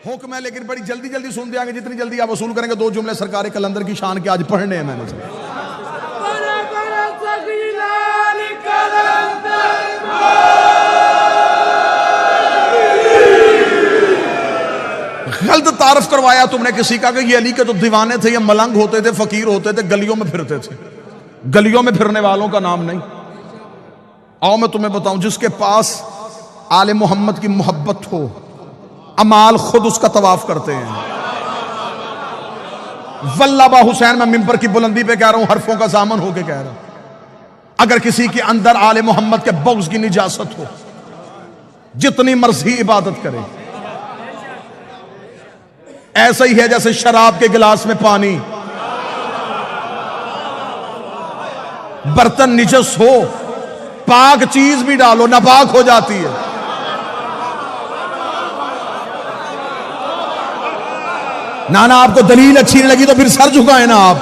हुक्म है लेकिन बड़ी जल्दी जल्दी सुन दिया, जितनी जल्दी आप वसूल करेंगे। दो जुमले सरकार कलंदर की शान के आज पढ़ने हैं मैंने। गलत तारफ करवाया तुमने किसी का कि ये अली के जो दीवाने थे, ये मलंग होते थे, फकीर होते थे, गलियों में फिरते थे। गलियों में फिरने वालों का नाम नहीं। आओ मैं तुम्हें बताऊं, जिसके पास आले मोहम्मद की मोहब्बत हो, अमाल खुद उसका तवाफ करते हैं। वल्लाबा हुसैन, मैं मिंबर की बुलंदी पे कह रहा हूं, हरफों का जामन होके कह रहा हूं, अगर किसी के अंदर आले मोहम्मद के बग़्ज़ की निजासत हो, जितनी मर्जी इबादत करे। ऐसा ही है जैसे शराब के गिलास में पानी, बर्तन निजस हो, पाक चीज भी डालो नापाक हो जाती है। नाना आपको दलील अच्छी नहीं लगी तो फिर सर झुकाए ना आप।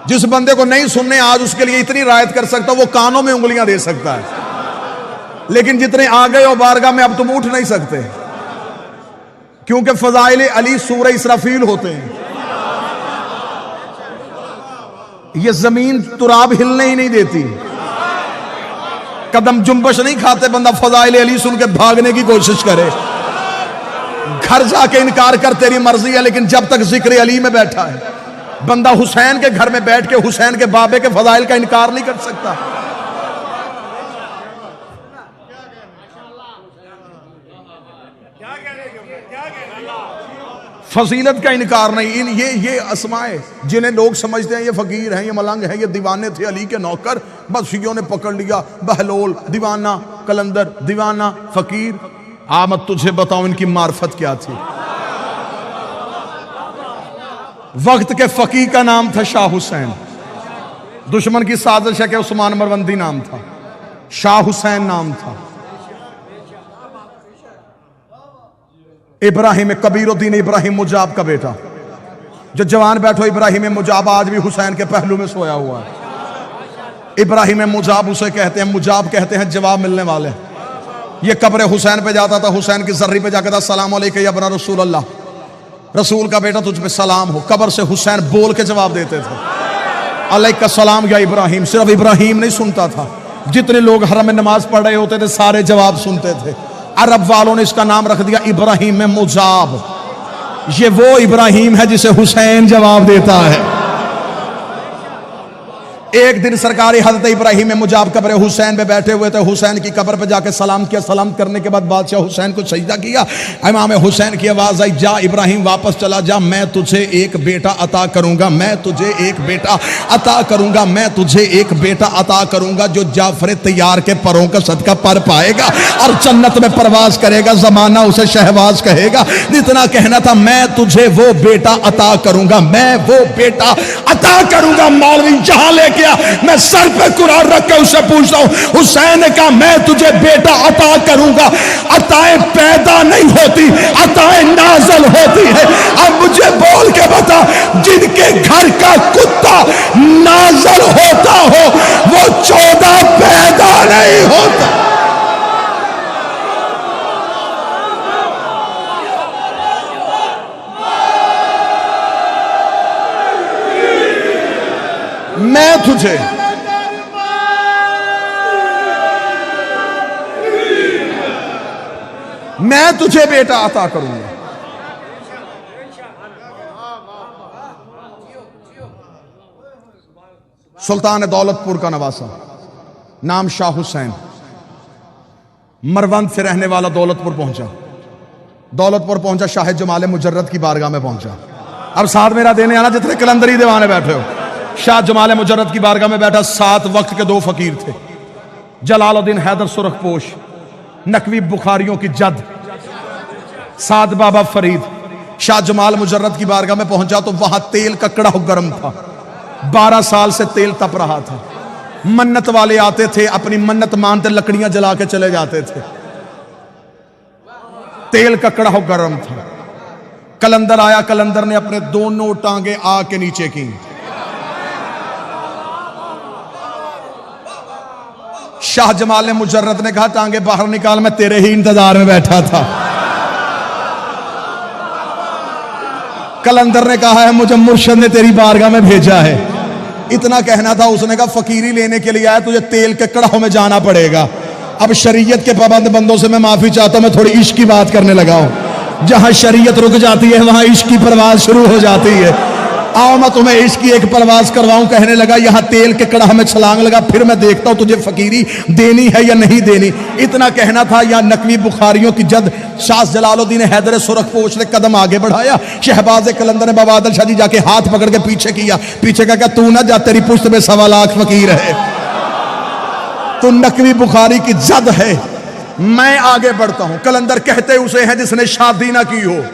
जिस बंदे को नहीं सुनने आज उसके लिए इतनी रायत कर सकता वो कानों में उंगलियां दे सकता है, लेकिन जितने आ गए हो बारगाह में अब तुम उठ नहीं सकते, क्योंकि फजाइल अली सूरह इसराफील होते हैं। ये जमीन तुराब हिलने ही नहीं देती, कदम जुम्बश नहीं खाते। बंदा फजाइल अली सुन के भागने की कोशिश करे, घर जाके इनकार कर तेरी मर्जी है, लेकिन जब तक जिक्र अली में बैठा है, बंदा हुसैन के घर में बैठ के हुसैन के बाबे के फजाइल का इनकार नहीं कर सकता। फजीलत का इनकार नहीं। ये अस्माए जिन्हें लोग समझते हैं ये फकीर हैं, ये मलंग हैं, ये दीवाने थे अली के नौकर, बस शियों ने पकड़ लिया, बहलोल दीवाना, कलंदर दीवाना, फकीर। मैं तुझे बताऊं इनकी मार्फत क्या थी। वक्त के फकीर का नाम था शाह हुसैन, दुश्मन की साजिश है कि उस्मान मरवंदी नाम था, शाह हुसैन नाम था। इब्राहिम कबीरुद्दीन इब्राहिम मुजाब का बेटा, जो जवान बैठो इब्राहिम मुजाब आज भी हुसैन के पहलू में सोया हुआ है। इब्राहिम मुजाब उसे कहते हैं, मुजाब कहते हैं जवाब मिलने वाले। ये कब्र हुसैन पे जाता था, हुसैन की जर्री पे जाकर था, सलाम अलैका या बना रसूल अल्लाह, रसूल का बेटा तुझ पे सलाम हो। कब्र से हुसैन बोल के जवाब देते थे, अलैका सलाम या इब्राहिम। सिर्फ इब्राहिम नहीं सुनता था, जितने लोग हरम में नमाज पढ़ रहे होते थे सारे जवाब सुनते थे। अरब वालों ने इसका नाम रख दिया इब्राहिम मुजाब। ये वो इब्राहिम है जिसे हुसैन जवाब देता है। एक दिन सरकारी हजरत इब्राहिम मुजाब कब्र हुसैन पे बैठे हुए थे, हुसैन की कब्र पे जाके सलाम किया। सलाम करने के बाद बादशाह हुसैन को सजदा किया। इमाम हुसैन की आवाज आई, जा इब्राहिम वापस चला जा, मैं तुझे एक बेटा अता करूंगा, मैं तुझे एक बेटा अता करूंगा, मैं तुझे एक बेटा अता करूंगा जो जाफर तैयार के परों का सदका पर पाएगा और जन्नत में परवाज करेगा, जमाना उसे शहबाज कहेगा। जितना कहना था, मैं तुझे वो बेटा अता करूंगा, मैं वो बेटा अता करूंगा। मौलवी जहां लेके मैं सर पे कुरान रख के उससे पूछता हूं, हुसैन ने कहा मैं तुझे बेटा अता करूंगा। अताएं पैदा नहीं होती, अताएं नाज़िल होती है। अब मुझे बोल के बता, जिनके घर का कुत्ता नाज़िल होता हो वो 14 पैदा नहीं होता। मैं तुझे बेटा अता करूंगा। सुल्तान दौलतपुर का नवासा, नाम शाह हुसैन, मरवंद से रहने वाला दौलतपुर पहुंचा। दौलतपुर पहुंचा, शाह जमाल मुजर्रद की बारगाह में पहुंचा। अब साथ मेरा देने आना जितने कलंदरी दीवाने बैठे हो। शाह जमाल मुजर्रद की बारगाह में बैठा। 7 वक्त के 2 फकीर थे, जलालुद्दीन हैदर सुरखपोश, नकवी बुखारियों की जद, साद बाबा फरीद। शाह जमाल मुजर्रद की बारगाह में पहुंचा तो वहां तेल का कड़ाह गर्म था। 12 साल से तेल तप रहा था। मन्नत वाले आते थे, अपनी मन्नत मानते लकड़ियां जला के चले जाते थे। तेल का कड़ाह गर्म था। कलंदर आया, कलंदर ने अपने दोनों टांगे आग के नीचे की। शाह जमाल मुजर्रद ने कहा टांगे बाहर निकाल, मैं तेरे ही इंतजार में बैठा था। कलंदर ने कहा है मुझे मुर्शद ने तेरी बारगाह में भेजा है। इतना कहना था, उसने कहा फकीरी लेने के लिए आया, तुझे तेल के कड़ाहों में जाना पड़ेगा। अब शरीयत के पाबंद बंदों से मैं माफी चाहता हूं, मैं थोड़ी इश्क की बात करने लगा हूं। जहां शरीयत रुक जाती है वहां इश्क की परवाज शुरू हो जाती है। आओ मैं तुम्हें इश्क की एक परवाज करवाऊं। कहने लगा यहां तेल के कड़ाह में छलांग लगा, फिर मैं देखता हूं तुझे फकीरी देनी है या नहीं देनी। इतना कहना था, या नकली बुखारियों की जद शाह जलालुद्दीन हैदर सुरखपोश ने कदम आगे बढ़ाया। शहबाज कलंदर ने बाबा आदिल शाह जी जाके हाथ पकड़ के पीछे किया। पीछे का क्या, तू ना जा, तेरी पुश्त में 1.25 लाख फकीर है। तो नकली बुखारी की जद है, मैं आगे बढ़ता हूं। कलंदर कहते उसे हैं जिसने शादी ना की हो।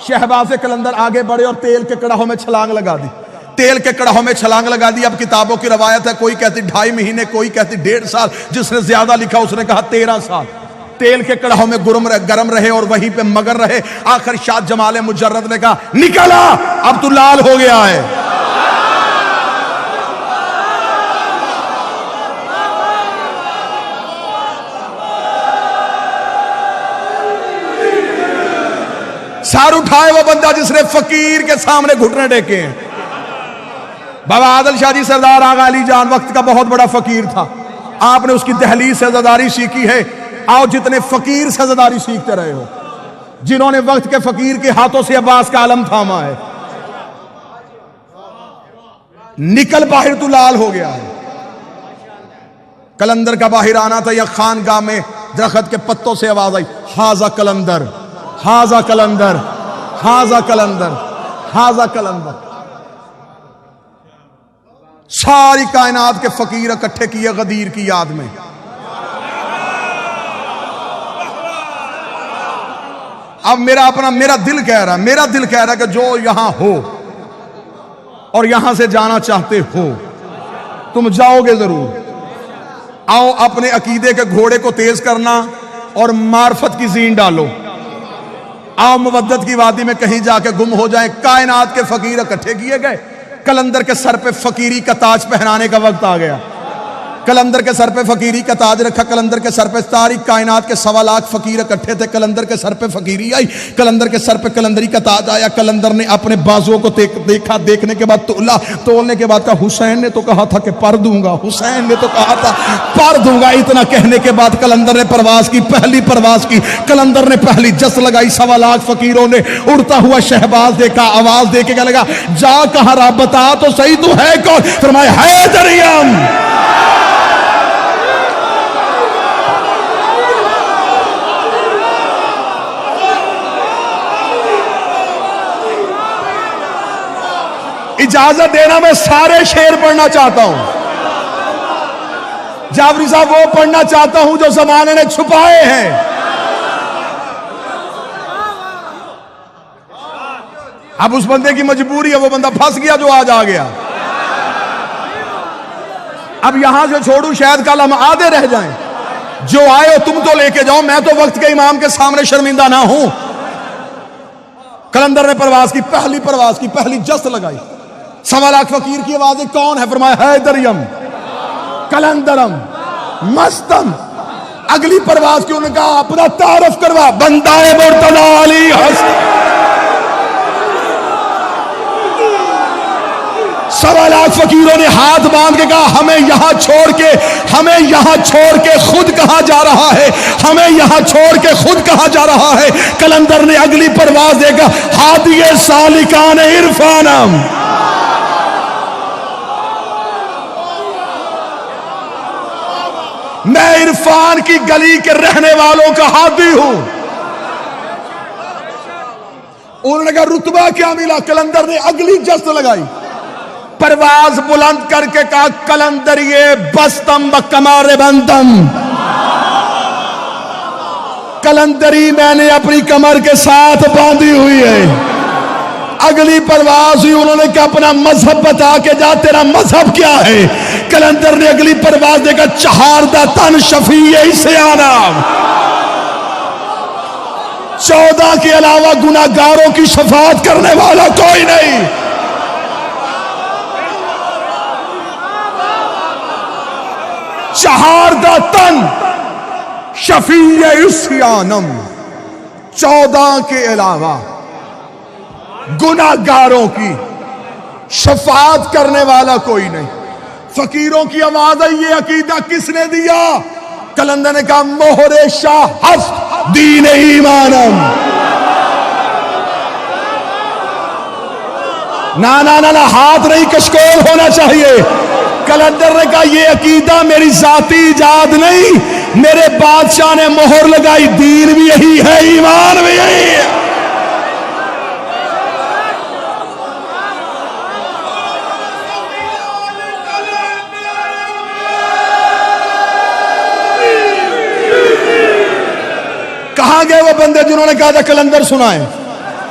शहबाज कलंदर आगे बढ़े और तेल के कड़ाहों में छलांग लगा दी। तेल के कड़ाहों में छलांग लगा दी। अब किताबों की रवायत है, कोई कहती 2.5 महीने, कोई कहती 1.5 साल, जिसने ज्यादा लिखा उसने कहा 13 साल तेल के कड़ाहों में गरम रहे और वहीं पे मगर रहे। आखिर शाह जमाल मुजर्रद ने कहा निकला, अब तू लाल हो गया है। सार उठाए वो बंदा जिसने फकीर के सामने घुटने टेके हैं। बाबा आदिल शाह जी सरदार आगा अली जान वक्त का बहुत बड़ा फकीर था। आपने उसकी दहलीज से ज़दारी सीखी है। आओ जितने फकीर से ज़दारी सीखते रहे हो, जिन्होंने वक्त के फकीर के हाथों से अब्बास का आलम थामा है, निकल बाहर तू लाल हो गया है। कलंदर का बाहर आना था, या खानगाह में दरख्त के पत्तों से आवाज आई, हाजा कलंदर, हाजा कलंदर, हाजा कलंदर, हाजा कलंदर। सारी कायनात के फकीर इकट्ठे किए गदीर की याद में। अब मेरा दिल कह रहा है कि जो यहां हो और यहां से जाना चाहते हो, तुम जाओगे जरूर। आओ अपने अकीदे के घोड़े को तेज करना और मार्फत की जीन डालो। आओ मुवद्दत की वादी में कहीं जाके गुम हो जाए। कायनात के फकीर इकट्ठे किए गए। कलंदर के सर पे फकीरी का ताज पहनाने का वक्त आ गया। कलंदर के सर पे फकीरी का ताज रखा। कलंदर के सर पे सारी कायनात के 1.25 लाख फकीर इकट्ठे थे। कलंदर के सर पे फकीरी आई। कलंदर के सर पे कलंदरी का ताज आया। कलंदर ने अपने बाजुओं को देखा। देखने के बाद तोला। तोलने के बाद कहा हुसैन ने तो कहा था कि पर दूंगा, हुसैन ने तो कहा था पर दूंगा। इतना कहने के बाद कलंदर ने परवाज की, पहली परवाज की। कलंदर ने पहली जस लगाई। 1.25 लाख फकीरों ने उड़ता हुआ शहबाज देखा। आवाज दे के क्या लगा, जा कहा रहा, बता तो सही तू है कौन। फरमाया हैदरियम। इजाजत देना, मैं सारे शेर पढ़ना चाहता हूं। जाफरी साहब वो पढ़ना चाहता हूं जो जमाने ने छुपाए हैं। अब उस बंदे की मजबूरी है, वो बंदा फंस गया जो आज आ गया। अब यहां से छोड़ू, शायद कल हम आधे रह जाएं। जो आए हो तुम तो लेके जाओ, मैं तो वक्त के इमाम के सामने शर्मिंदा ना हूं। कलंदर ने परवाज की, पहली परवाज की, पहली जस्त लगाई। 1.25 लाख फकीर की आवाज, कौन है? फरमाया हैदरियम, कलंदरम, मस्तम। अगली परवाज की उन्होंने कहा अपना तारफ करवा। बंदाए मुर्तजा अली हसन। 1.25 लाख फकीरों ने हाथ बांध के कहा हमें यहां छोड़ के खुद कहां जा रहा है, हमें यहां छोड़ के खुद कहां जा रहा है। कलंदर ने अगली परवाज देगा, हादिए सालिकान इरफानम। मैं इरफान की गली के रहने वालों का हादी हूं। उन्होंने कहा रुतबा क्या मिला? कलंदर ने अगली जस्त लगाई, परवाज बुलंद करके कहा कलंदरिए बस्तम व कमारे बंदम। कलंदरी मैंने अपनी कमर के साथ बांधी हुई है। अगली परवाज हुई, उन्होंने कहा अपना मजहब बता के जा, तेरा मजहब क्या है? कलंदर ने अगली परवाज देखा, चहारदा तन शफी से आना। 14 के अलावा गुनाहगारों की शफाअत करने वाला कोई नहीं। चहारदा तन शफी इस्यानम, 14 के अलावा गुनाहगारों की शफाअत करने वाला कोई नहीं। फकीरों की आवाज है, ये अकीदा किसने दिया? कलंदर ने कहा मोहरे शाह हस्त दीन ईमानम। ना ना ना ना, हाथ नहीं कशकोल होना चाहिए। कलंदर ने कहा ये अकीदा मेरी जाती इजाद नहीं, मेरे बादशाह ने मोहर लगाई, दीन भी यही है, ईमान भी यही है। कहां गए वो बंदे जिन्होंने कहा था कलंदर सुनाए?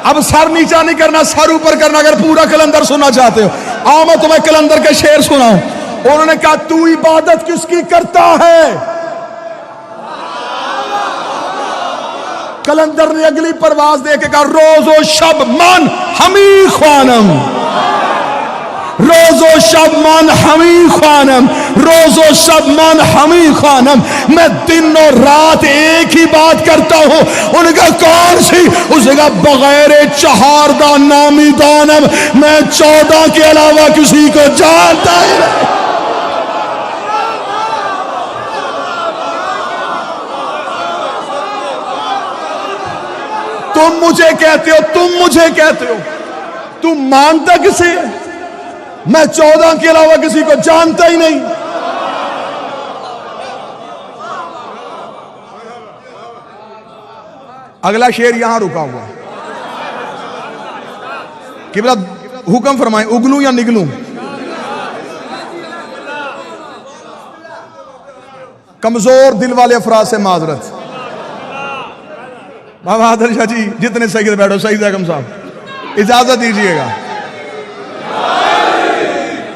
अब सर नीचा नहीं करना, सर ऊपर करना। अगर पूरा कलंदर सुनना चाहते हो, आओ मैं तुम्हें कलंदर के शेर सुनाऊं। उन्होंने कहा तू इबादत किसकी करता है? कलंदर ने अगली परवाज दे के कहा रोजो शब मन हमी ख्वानम, रोजो शब मन हमी ख्वानम, रोजो शब मन हमी ख्वानम। मैं दिन और रात एक ही बात करता हूं। उनका कौन सी? उसका बगैर चहारदा नामी दानम, मैं 14 के अलावा किसी को जानता ही नहीं। तुम मुझे कहते हो, तुम मुझे कहते हो, तुम मानता किसे? मैं 14 के अलावा किसी को जानता ही नहीं। अगला शेर यहां रुका हुआ कि बोला हुक्म फरमाए, उगलूं या निगलूं? कमजोर दिल वाले अफराद से माजरत। बाबा आदर शाह जी जितने सही बैठो, सही अकम साहब इजाजत दीजिएगा।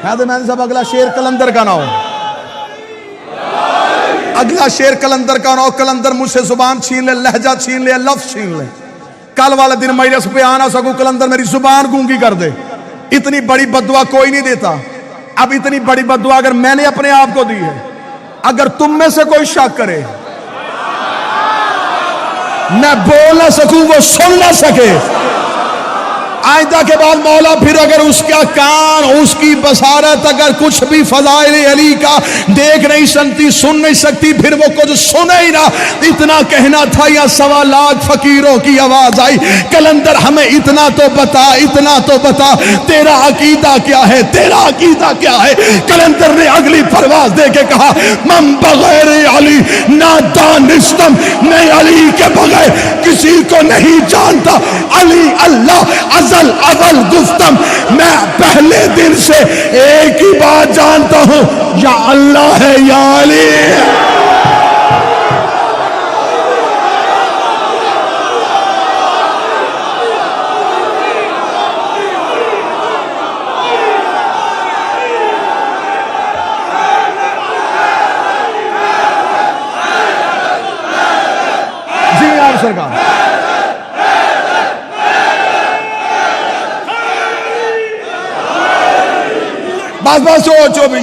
मैन साहब अगला शेर कलंदर का ना हो, अगला शेर कलंदर का ना हो। कलंदर मुझसे जुबान छीन ले, लहजा छीन ले, लफ्ज छीन ले। कल वाले दिन मजलिस पे आ ना सकूं, कलंदर मेरी जुबान गूंगी कर दे। इतनी बड़ी बददुआ कोई नहीं देता। अब इतनी बड़ी बददुआ अगर मैंने अपने आप को दी है, अगर तुम में से कोई शक करे, मैं बोल ना सकूं, वो सुन ना सके, आइंदा के बाद मौला फिर अगर उसका कान, उसकी बसारत अगर कुछ भी फजाइल अली का देख नहीं सकती, सुन नहीं सकती, फिर वो कुछ सुने ही ना। इतना कहना था या 1.25 लाख फकीरों की आवाज आई, कलंदर हमें इतना तो बता, इतना तो बता, तेरा अकीदा क्या है, तेरा अकीदा क्या है? कलंदर ने अगली परवाज दे के कहा मम बगैर अली नादानिस्तम, मैं अली के बगैर किसी को नहीं जानता। अली अल्लाह अजल अवल गुफ्तम, मैं पहले दिन से एक ही बात जानता हूं, या अल्लाह है या अली। जी आप सरकार, बस बस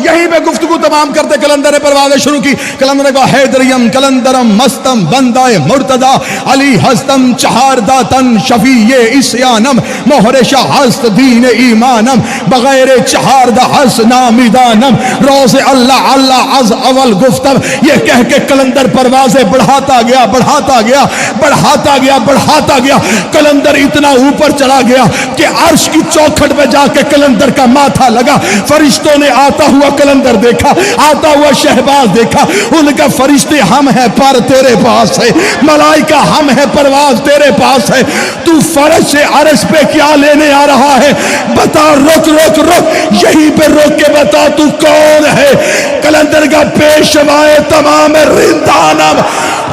यहीं पे गुफ्तगू तमाम करते कलंदर ने परवाज़ें शुरू की। कलंदर ने कहा हैदरियम कलंदरम मस्तम बंदाए मुर्तदा अली हस्तम चहारदा तन शफी ये इसयानम मोहरे शाह हस्त दीन ईमानम बगैर चहारदा हस नामिदानम रोज़ अल्लाह अल्लाह अज अवल गुफ्तम। ये कह के कलंदर परवाज़ें बढ़ाता गया, बढ़ाता गया, बढ़ाता गया, बढ़ाता गया। कलंदर इतना ऊपर चला गया कि अर्श की चौखट में जाके कलंदर का माथा लगा। फरिश्तों ने आता हुआ कलंदर देखा, आता हुआ शहबाज देखा। उनका फरिश्ते हम हैं पर तेरे पास है, मलाइका हम हैं परवाज तेरे पास है। तू फर्श से अर्श पे क्या लेने आ रहा है? बता, रुक रुक रुक, यहीं पे रुक के बता तू कौन है? कलंदर का पेशवाए तमाम रिंदानम।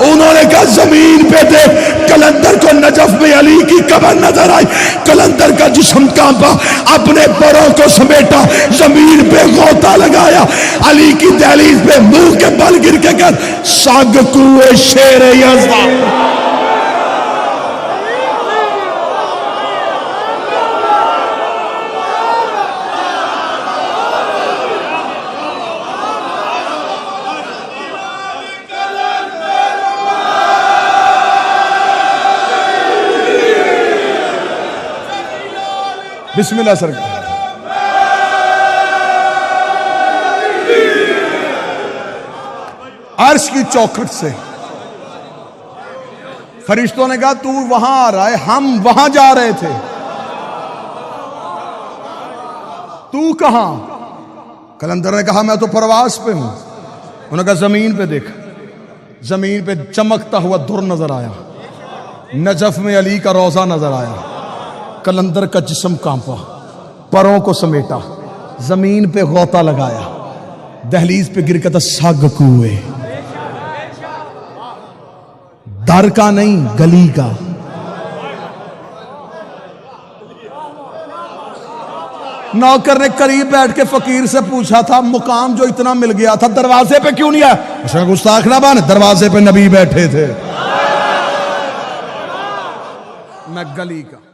उन्होंने कहा जमीन पे देख। कलंदर को नजफ में अली की कब्र नजर आई। कलंदर का जिस्म कांपा, अपने पैरों को समेटा, जमीन पे गोता लगाया, अली की दहलीज पे मुंह के बल गिर के कर साग कुए शेर यज़दा। बिस्मिल्लाह सरकार। अर्श की चौखट से फरिश्तों ने कहा तू वहां आ रहा है, हम वहां जा रहे थे, तू कहां? कलंदर ने कहा मैं तो परवास पे हूं। उन्होंने कहा जमीन पे देख। जमीन पे चमकता हुआ धुर नजर आया, नजफ में अली का रोजा नजर आया। कलंदर का जिस्म कांपा, परों को समेटा, जमीन पे गौता लगाया, दहलीज पे गिर कहता साग कुए, दर का नहीं गली का। नौकर ने करीब बैठ के फकीर से पूछा था मुकाम जो इतना मिल गया था दरवाजे पे क्यों नहीं आया? उसने गुस्ताख ना बन, दरवाजे पे नबी बैठे थे, मैं गली का।